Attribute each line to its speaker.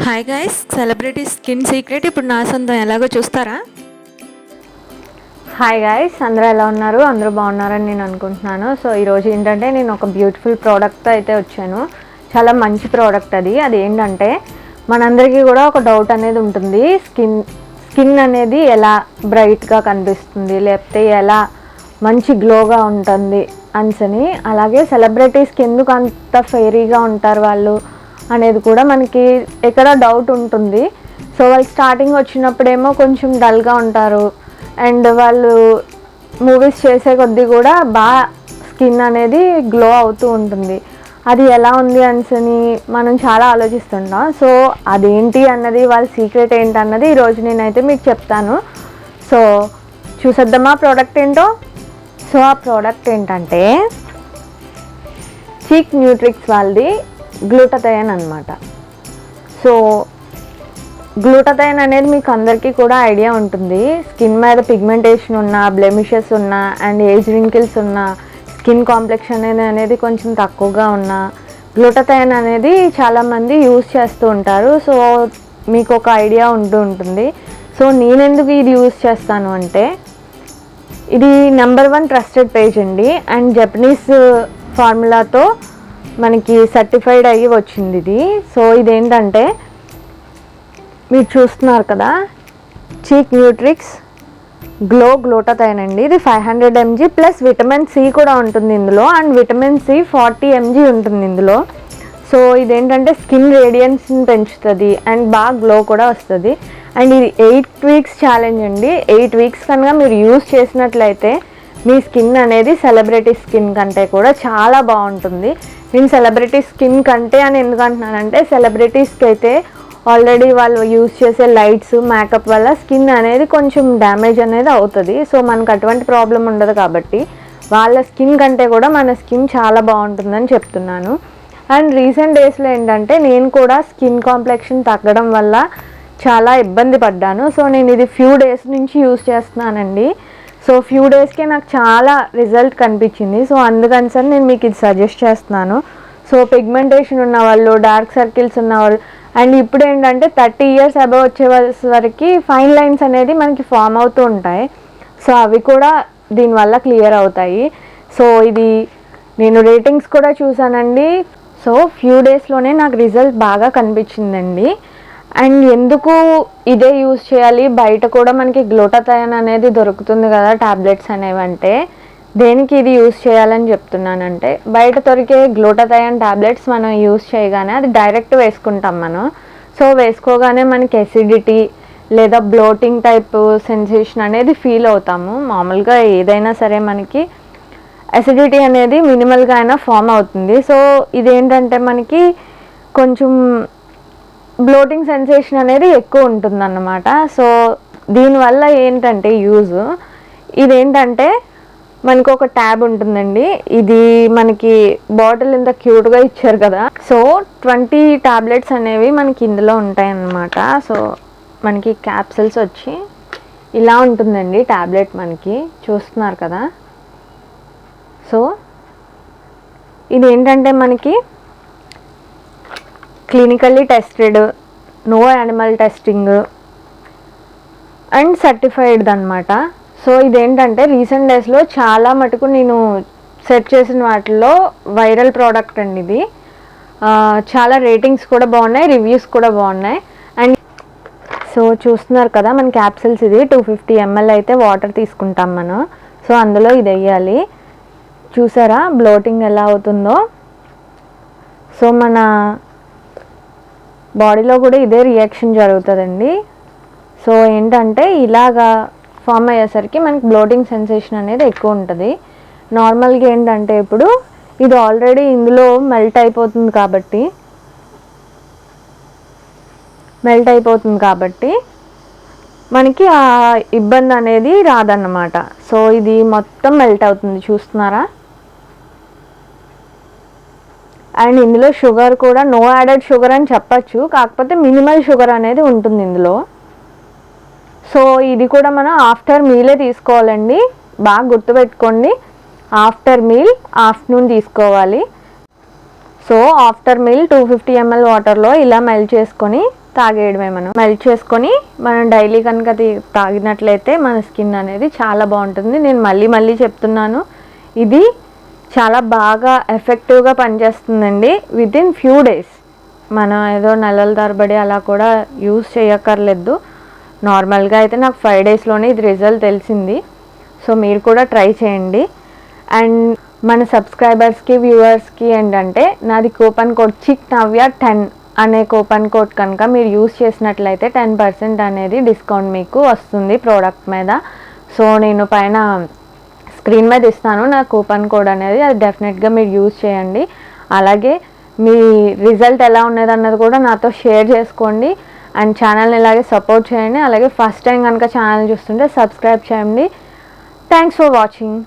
Speaker 1: Hi guys, celebrity skin secret ఇప్పుడు నా సొంతం ఎలాగో చూస్తారా?
Speaker 2: హాయ్ గైస్, అందరూ ఎలా ఉన్నారు? అందరూ బాగున్నారని నేను అనుకుంటున్నాను. సో ఈరోజు ఏంటంటే నేను ఒక బ్యూటిఫుల్ ప్రోడక్ట్తో అయితే వచ్చాను. చాలా మంచి ప్రోడక్ట్ అది ఏంటంటే మనందరికీ కూడా ఒక డౌట్ అనేది ఉంటుంది. స్కిన్ అనేది ఎలా బ్రైట్గా కనిపిస్తుంది, లేకపోతే ఎలా మంచి గ్లోగా ఉంటుంది అని. అలాగే సెలబ్రిటీస్కి ఎందుకు అంత ఫెయిరీగా ఉంటారు వాళ్ళు అనేది కూడా మనకి ఎక్కడ డౌట్ ఉంటుంది. సో వాళ్ళు స్టార్టింగ్ వచ్చినప్పుడేమో కొంచెం డల్గా ఉంటారు, అండ్ వాళ్ళు మూవీస్ చేసే కొద్దీ కూడా బాగా స్కిన్ అనేది గ్లో అవుతూ ఉంటుంది. అది ఎలా ఉంది అని మనం చాలా ఆలోచిస్తుంటాం. సో అదేంటి అన్నది, వాళ్ళ సీక్రెట్ ఏంటి అన్నది ఈరోజు నేనైతే మీకు చెప్తాను. సో చూసేద్దామా ప్రోడక్ట్ ఏంటో. సో ఆ ప్రోడక్ట్ ఏంటంటే చీక్ న్యూట్రిక్స్ వాళ్ళది గ్లూటథయోన్ అనమాట. సో గ్లూటథయోన్ అనేది మీకు అందరికీ కూడా ఐడియా ఉంటుంది. స్కిన్ మీద పిగ్మెంటేషన్ ఉన్న, బ్లెమిషెస్ ఉన్న, అండ్ ఏజ్ రింకిల్స్ ఉన్న, స్కిన్ కాంప్లెక్షన్ అనేది కొంచెం తక్కువగా ఉన్న గ్లూటథయోన్ అనేది చాలామంది యూజ్ చేస్తూ ఉంటారు. సో మీకు ఒక ఐడియా ఉంటుంది. సో నేనెందుకు ఇది యూజ్ చేస్తాను అంటే, ఇది నెంబర్ 1 ట్రస్టెడ్ పేజ్ అండి, అండ్ జపనీస్ ఫార్ములాతో మనకి సర్టిఫైడ్ అయ్యి వచ్చింది ఇది. సో ఇదేంటంటే మీరు చూస్తున్నారు కదా, చీక్ న్యూట్రిక్స్ గ్లూటథయోన్ అండి. ఇది 500 mg ప్లస్ విటమిన్ సి కూడా ఉంటుంది ఇందులో, అండ్ విటమిన్ సి 40 mg ఉంటుంది ఇందులో. సో ఇదేంటంటే స్కిన్ రేడియన్స్ని పెంచుతుంది, అండ్ బాగా గ్లో కూడా వస్తుంది. అండ్ ఇది 8 weeks ఛాలెంజ్ అండి. 8 weeks కనుక మీరు యూజ్ చేసినట్లయితే మీ స్కిన్ అనేది సెలబ్రిటీ స్కిన్ కంటే కూడా చాలా బాగుంటుంది. నేను సెలబ్రిటీ స్కిన్ కంటే అని ఎందుకు అంటున్నానంటే, సెలబ్రిటీస్కి అయితే ఆల్రెడీ వాళ్ళు యూజ్ చేసే లైట్స్, మేకప్ వల్ల స్కిన్ అనేది కొంచెం డ్యామేజ్ అనేది అవుతుంది. సో మనకు అటువంటి ప్రాబ్లం ఉండదు కాబట్టి వాళ్ళ స్కిన్ కంటే కూడా మన స్కిన్ చాలా బాగుంటుందని చెప్తున్నాను. అండ్ రీసెంట్ డేస్లో ఏంటంటే నేను కూడా స్కిన్ కాంప్లెక్షన్ తగ్గడం వల్ల చాలా ఇబ్బంది పడ్డాను. సో నేను ఇది ఫ్యూ డేస్ నుంచి యూజ్ చేస్తున్నానండి. సో ఫ్యూ డేస్కే నాకు చాలా రిజల్ట్ కనిపించింది. సో అందుకని సార్ నేను మీకు ఇది సజెస్ట్ చేస్తున్నాను. సో పిగ్మెంటేషన్ ఉన్నవాళ్ళు, డార్క్ సర్కిల్స్ ఉన్నవాళ్ళు, అండ్ ఇప్పుడు ఏంటంటే 30 years అబవ్ వచ్చే వరకు ఫైన్ లైన్స్ అనేది మనకి ఫామ్ అవుతూ ఉంటాయి. సో అవి కూడా దీనివల్ల క్లియర్ అవుతాయి. సో ఇది నేను రేటింగ్స్ కూడా చూసానండి. సో ఫ్యూ డేస్లోనే నాకు రిజల్ట్ బాగా కనిపించిందండి. అండ్ ఎందుకు ఇదే యూజ్ చేయాలి, బయట కూడా మనకి గ్లూటథయోన్ అనేది దొరుకుతుంది కదా టాబ్లెట్స్ అనేవంటే, దేనికి ఇది యూజ్ చేయాలని చెప్తున్నానంటే, బయట దొరికే గ్లూటథయోన్ టాబ్లెట్స్ మనం యూజ్ చేయగానే అది డైరెక్ట్ వేసుకుంటాం మనం. సో వేసుకోగానే మనకి ఎసిడిటీ లేదా బ్లోటింగ్ టైప్ సెన్సేషన్ అనేది ఫీల్ అవుతాము. మామూలుగా ఏదైనా సరే మనకి ఎసిడిటీ అనేది మినిమల్గా అయినా ఫామ్ అవుతుంది. సో ఇదేంటంటే మనకి కొంచెం బ్లోటింగ్ సెన్సేషన్ అనేది ఎక్కువ ఉంటుందన్నమాట. సో దీనివల్ల ఏంటంటే యూజ్ ఇదేంటంటే మనకు ఒక ట్యాబ్ ఉంటుందండి. ఇది మనకి బాటిల్ ఇంత క్యూట్గా ఇచ్చారు కదా. సో 20 టాబ్లెట్స్ అనేవి మనకి ఇందులో ఉంటాయన్నమాట. సో మనకి క్యాప్సిల్స్ వచ్చి ఇలా ఉంటుందండి ట్యాబ్లెట్, మనకి చూస్తున్నారు కదా. సో ఇది ఏంటంటే మనకి clinically tested, no animal testing and certified అనమాట. సో ఇదేంటంటే రీసెంట్ డేస్లో చాలా మటుకు నేను సెర్చ్ చేసిన వాటిల్లో వైరల్ ప్రోడక్ట్ అండి ఇది. చాలా రేటింగ్స్ కూడా బాగున్నాయి, రివ్యూస్ కూడా బాగున్నాయి. అండ్ సో చూస్తున్నారు కదా మన క్యాప్సిల్స్, ఇది 250 ml అయితే వాటర్ తీసుకుంటాం మనం. సో అందులో ఇది వేయాలి. చూసారా బ్లోటింగ్ ఎలా అవుతుందో. సో మన బాడీలో కూడా ఇదే రియాక్షన్ జరుగుతుందండి. సో ఏంటంటే ఇలాగా ఫామ్ అయ్యేసరికి మనకి బ్లోటింగ్ సెన్సేషన్ అనేది ఎక్కువ ఉంటుంది. నార్మల్గా ఏంటంటే ఇప్పుడు ఇది ఆల్రెడీ ఇందులో మెల్ట్ అయిపోతుంది కాబట్టి మనకి ఆ ఇబ్బంది అనేది రాదన్నమాట. సో ఇది మొత్తం మెల్ట్ అవుతుంది, చూస్తున్నారా. అండ్ ఇందులో షుగర్ కూడా నో యాడెడ్ షుగర్ అని చెప్పచ్చు, కాకపోతే మినిమల్ షుగర్ అనేది ఉంటుంది ఇందులో. సో ఇది కూడా మనం ఆఫ్టర్ మీలే తీసుకోవాలండి, బాగా గుర్తుపెట్టుకోండి. ఆఫ్టర్ మీల్ ఆఫ్టర్నూన్ తీసుకోవాలి. సో ఆఫ్టర్ మీల్ 250 ml వాటర్లో ఇలా మెల్ట్ చేసుకొని తాగేయడమే. మనం మెల్ట్ చేసుకొని మనం డైలీ కనుక తాగినట్లయితే మన స్కిన్ అనేది చాలా బాగుంటుంది. నేను మళ్ళీ చెప్తున్నాను, ఇది చాలా బాగా ఎఫెక్టివ్గా పనిచేస్తుందండి. వితిన్ ఫ్యూ డేస్, మనం ఏదో నెలల తరబడి అలా కూడా యూస్ చేయక్కర్లేదు. నార్మల్గా అయితే నాకు 5 డేస్లోనే ఇది రిజల్ట్ తెలిసింది. సో మీరు కూడా ట్రై చేయండి. అండ్ మన సబ్స్క్రైబర్స్కి, వ్యూవర్స్కి ఏంటంటే, నాది కూపన్ కోడ్ చిక్నవ్య10 అనే కూపన్ కోడ్ కనుక మీరు యూస్ చేసినట్లయితే 10% అనేది డిస్కౌంట్ మీకు వస్తుంది ప్రోడక్ట్ మీద. సో నేను పైన స్క్రీన్ మీద ఇస్తాను నా కూపన్ కోడ్ అనేది, అది డెఫినెట్గా మీరు యూజ్ చేయండి. అలాగే మీ రిజల్ట్ ఎలా ఉన్నది అన్నది కూడా నాతో షేర్ చేసుకోండి. అండ్ ఛానల్ని ఇలాగే సపోర్ట్ చేయండి. అలాగే ఫస్ట్ టైం కనుక ఛానల్ చూస్తుంటే సబ్స్క్రైబ్ చేయండి. Thanks for watching.